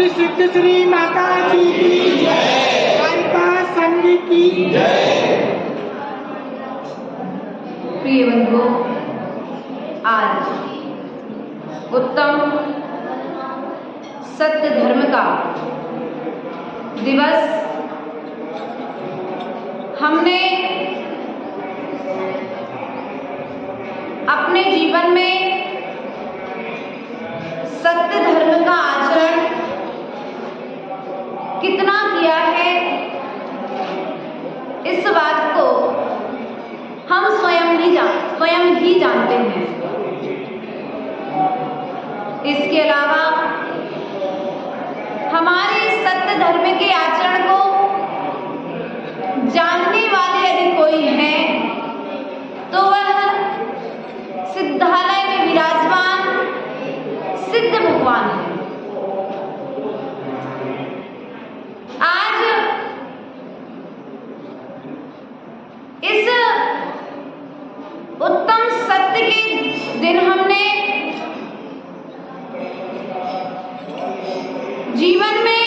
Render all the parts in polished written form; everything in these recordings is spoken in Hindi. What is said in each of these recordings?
श्री सिद्ध श्री माता जी की जय, कारिका संघ की जय। प्रिय बंधुओं, आज उत्तम सत्य धर्म का दिवस हमने अपने जीवन में सत्य धर्म का आचरण कितना किया है, इस बात को हम स्वयं ही जानते हैं। इसके अलावा हमारे सत्य धर्म के आचरण को जानने वाले यदि कोई हैं तो वह सिद्धालय में विराजमान सिद्ध भगवान है। आज इस उत्तम सत्य के दिन हमने जीवन में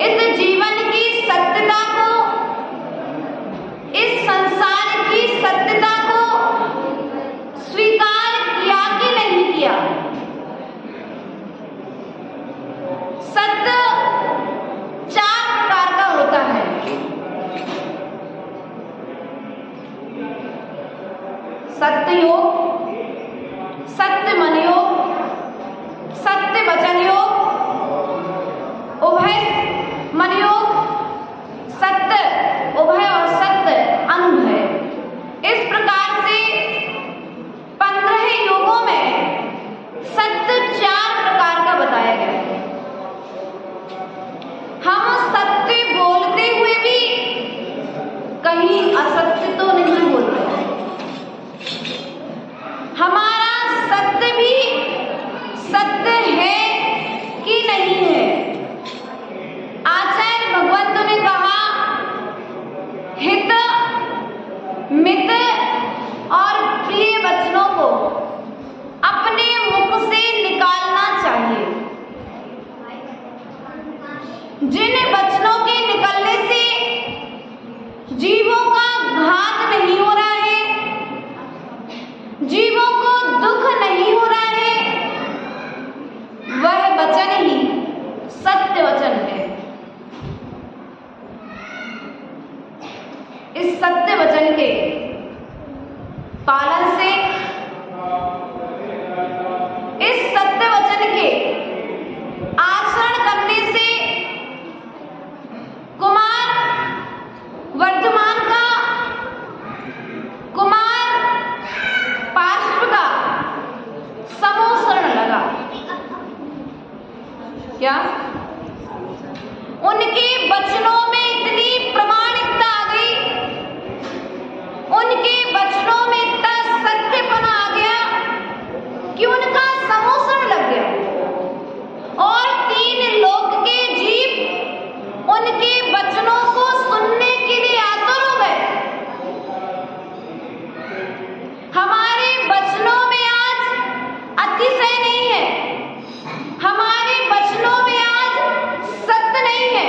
इस जीवन की सत्यता को, इस संसार की सत्यता को स्वीकार किया कि नहीं किया। सत्य 4 प्रकार का होता है। सत्य योग, सत्य मन योग, सत्य वचन योग, उभय मन योग, सत्य उभय और सत्य अनुभय। इस प्रकार से 15 योगों में सत्य 4 प्रकार का बताया गया है। हम सत्य बोलते हुए भी कहीं असत्य तो नहीं बोलते। हमारा सत्य भी सत्य है कि नहीं है। आचार्य भगवंत ने कहा, हित मित और प्रिय वचनों को अपने मुख से निकालना चाहिए। जिन वचनों के निकलने से जीवों का घात नहीं हो रहा है, जीवों को दुख नहीं हो रहा है, वह वचन ही सत्य वचन है। इस सत्य वचन के पालन से, इस सत्य वचन के आचरण करने से कुमार वर्धमान का, कुमार पार्श्व का समोसरण लगा। क्या उनके वचनों में इतनी प्रामाणिकता आ गई, उनके वचनों में इतना सत्यपना आ गया कि उनका समोसण लग गया और 3 लोक के जीव उनके वचनों को सुनने के लिए आतुर हो गए। हमारे वचनों में आज अतिशय नहीं है, हमारे वचनों में आज सत्य नहीं है।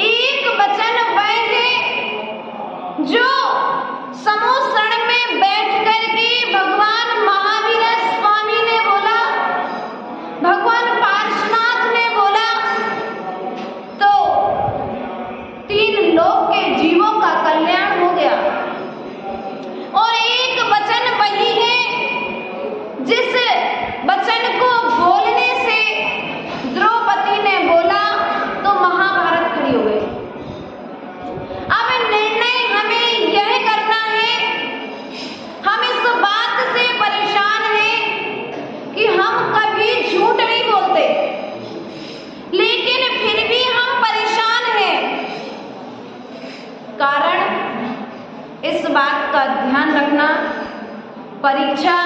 एक वचन वह है जो समोसण में बैठ करके भगवान महावीर स्वामी ने बोला, भगवान पार्श्वनाथ ने बोला, तो 3 लोक के जीवों का कल्याण हो गया। और एक वचन वही है जिस वचन को बोलने से द्रौपदी ने बोला तो महाभारत खड़ी हो गई। अब निर्णय हमें यह करना है, हम इस बात से परेशान हैं कि हम कभी झूठ नहीं बोलते, लेकिन फिर भी हम परेशान हैं। कारण इस बात का ध्यान रखना, परीक्षा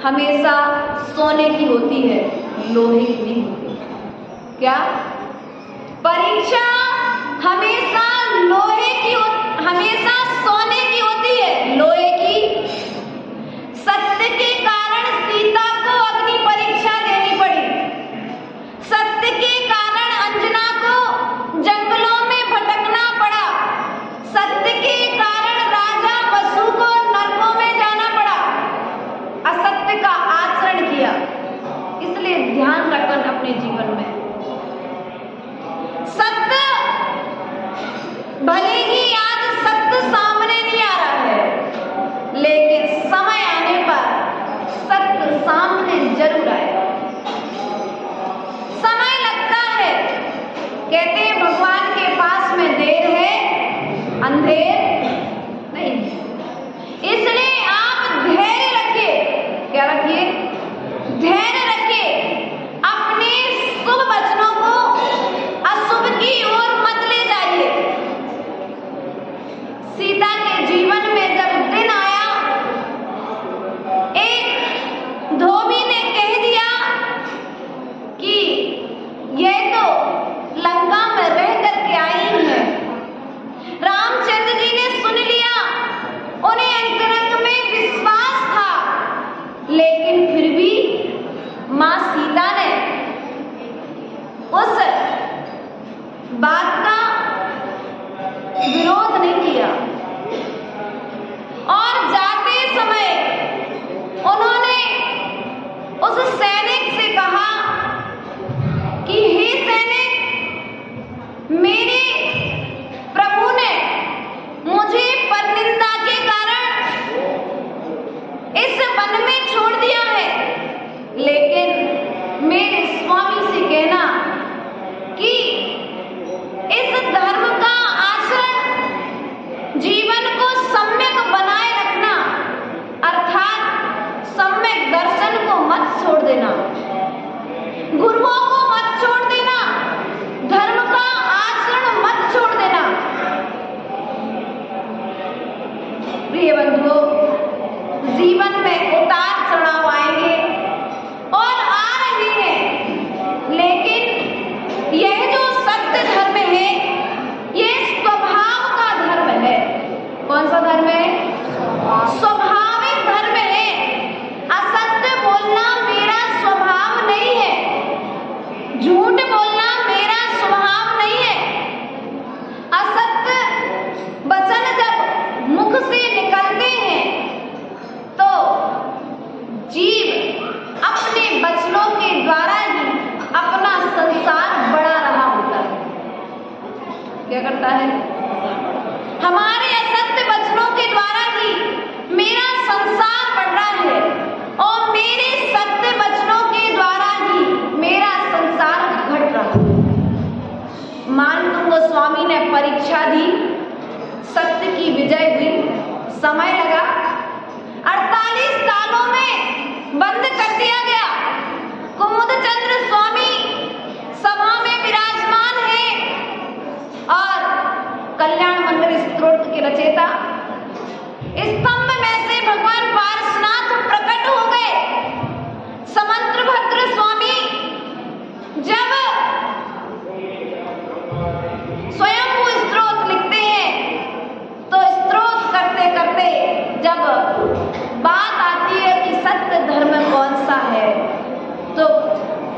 हमेशा सोने की होती है, लोहे की नहीं होती। क्या परीक्षा हमेशा लोहे की, हमेशा सोने की होती है, लोहे की। सत्य के कारण सीता को अग्नि परीक्षा देनी करता है। हमारे असत्य वचनों के द्वारा ही मेरा संसार बढ़ रहा है और मेरे सत्य वचनों के द्वारा ही मेरा संसार घट रहा है। मानतुंग गोस्वामी ने परीक्षा दी, सत्य की विजय हुई, समय लगा, 48 सालों में बंद कर दिया गया। कुमुदचंद्र स्वामी सभा में विराजमान हैं और कल्याण मंदिर स्तोत्र के रचयिता स्तंभ में से भगवान पार्श्वनाथ प्रकट हो गए। समंतभद्र स्वामी जब स्वयं वो स्तोत्र लिखते हैं तो स्तोत्र करते करते जब बात आती है कि सत्य धर्म कौन सा है तो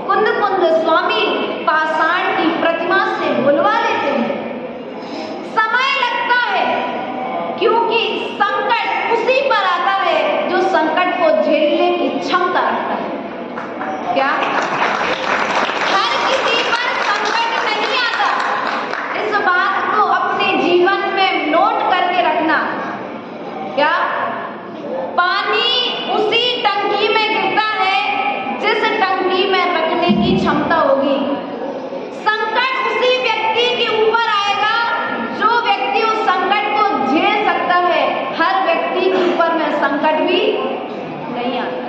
कुंद स्वामी पाषाण की प्रतिमा से बुलवा लेते हैं। समय लगता है क्योंकि संकट उसी पर आता है जो संकट को झेलने की क्षमता रखता है। क्या हर किसी पर संकट नहीं आता? इस बात को अपने जीवन में नोट करके रखना। क्या पानी उसी टंकी में गिरता है जिस टंकी में रखने की क्षमता होगी। संकट उसी व्यक्ति के ऊपर आएगा जो व्यक्ति उस संकट को झेल सकता है। हर व्यक्ति के ऊपर में संकट भी नहीं आता।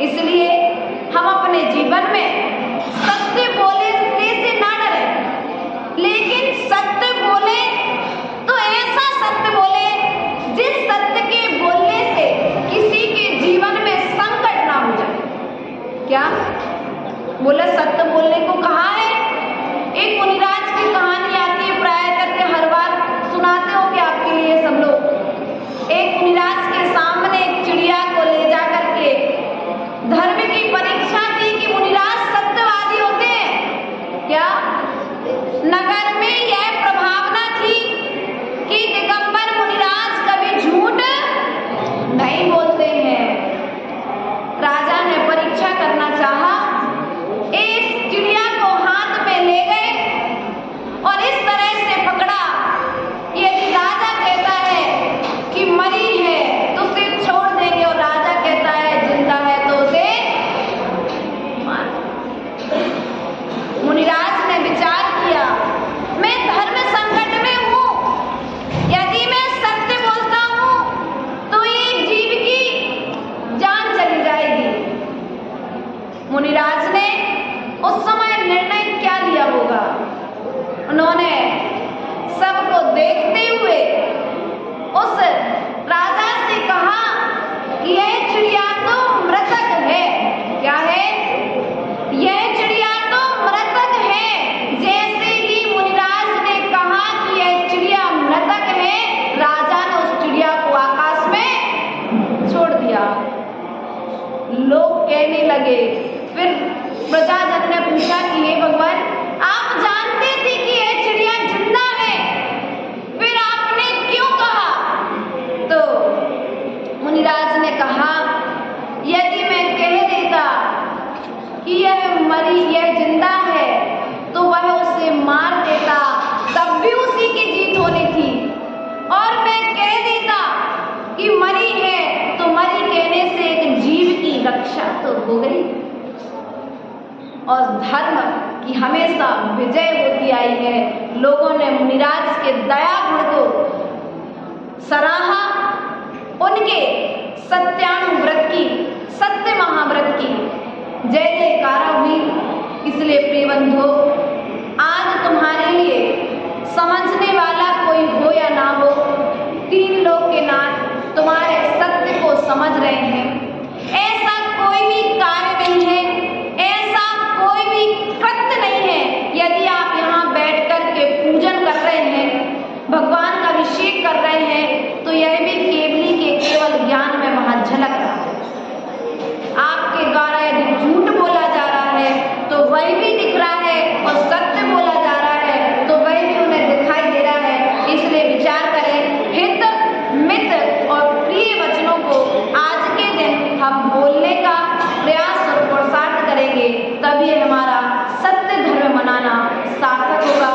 इसलिए हम अपने जीवन में सत्य बोलने से ना डरें, लेकिन सत्य बोले तो ऐसा सत्य बोले जिस सत्य के बोलने से किसी के जीवन में संकट ना हो जाए। क्या बोले सत्य बोलने को कहा है? एक मुनिराज की कहानी आती है, प्राय करके हर बार सुनाते हो कि आपके लिए सब लोग। एक मुनिराज के सामने एक चिड़िया को ले जा करके धर्म की परीक्षा दी कि मुनिराज सत्यवादी होते हैं क्या? नगर में यह प्रभावना थी कि दिगंबर मुनिराज कभी झूठ नहीं बोलते हैं। राजा ने परीक्षा करना चाहा, इस चिड़िया को हाथ में ले गए और इस तरह से पकड़ा, यदि राजा कहता है कि मरी है तो उसे छोड़ देंगे और राजा कहता है जिंदा है तो उसे मार। मुनिराज ने विचार किया, मैं धर्म संकट में हूँ, यदि मैं सत्य बोलता हूँ तो ये जीव की जान चली जाएगी। मुनिराज ने उस समय निर्णय क्या लिया होगा? उन्होंने सबको देखते हुए उस राजा से कहा कि यह चिड़िया तो मृतक है। क्या है? यह चिड़िया तो मृतक है। जैसे ही मुनिराज ने कहा कि यह चिड़िया मृतक है, राजा ने उस चिड़िया को आकाश में छोड़ दिया। लोग कहने लगे, फिर प्रजाजन ने पूछा कि हे भगवान, आप जानते थे कि यह चिड़िया जिंदा है, फिर आपने क्यों कहा? तो मुनिराज ने कहा, यदि मैं कह देता कि यह मरी, यह जिंदा है, तो वह उसे मार देता, तब भी उसी की जीत होनी थी। और मैं कह देता कि मरी है, तो मरी कहने से एक जीव की रक्षा तो हो गई। और धर्म की हमेशा विजय होती आई है। लोगों ने मुनिराज के दया गुण को सराहा, उनके सत्यानुव्रत की, सत्य महाव्रत की जय जयकारा हुई। इसलिए प्रिय बंधुओं, आज तुम्हारे लिए समझने वाला कोई हो या ना हो, 3 लोक के नाथ तुम्हारे सत्य को समझ रहे हैं। ऐसा कोई भी कार्य नहीं है, ऐसा कोई भी कृत्य नहीं है, यदि आप यहाँ बैठ कर के पूजन कर रहे हैं, भगवान का अभिषेक कर रहे हैं, तो यह भी केवली के केवल ज्ञान में वहां झलक रहा है। आपके द्वारा यदि झूठ बोला जा रहा है तो वह भी दिख रहा है, और सत्य बोला जा रहा है तो वह भी उन्हें दिखाई दे रहा है। इसलिए विचार करें, हित मित और प्रिय वचनों को आज के दिन हम बोलने का प्रयास और पुरुषार्थ करेंगे, तभी हमारा सत्य धर्म मनाना सार्थक होगा।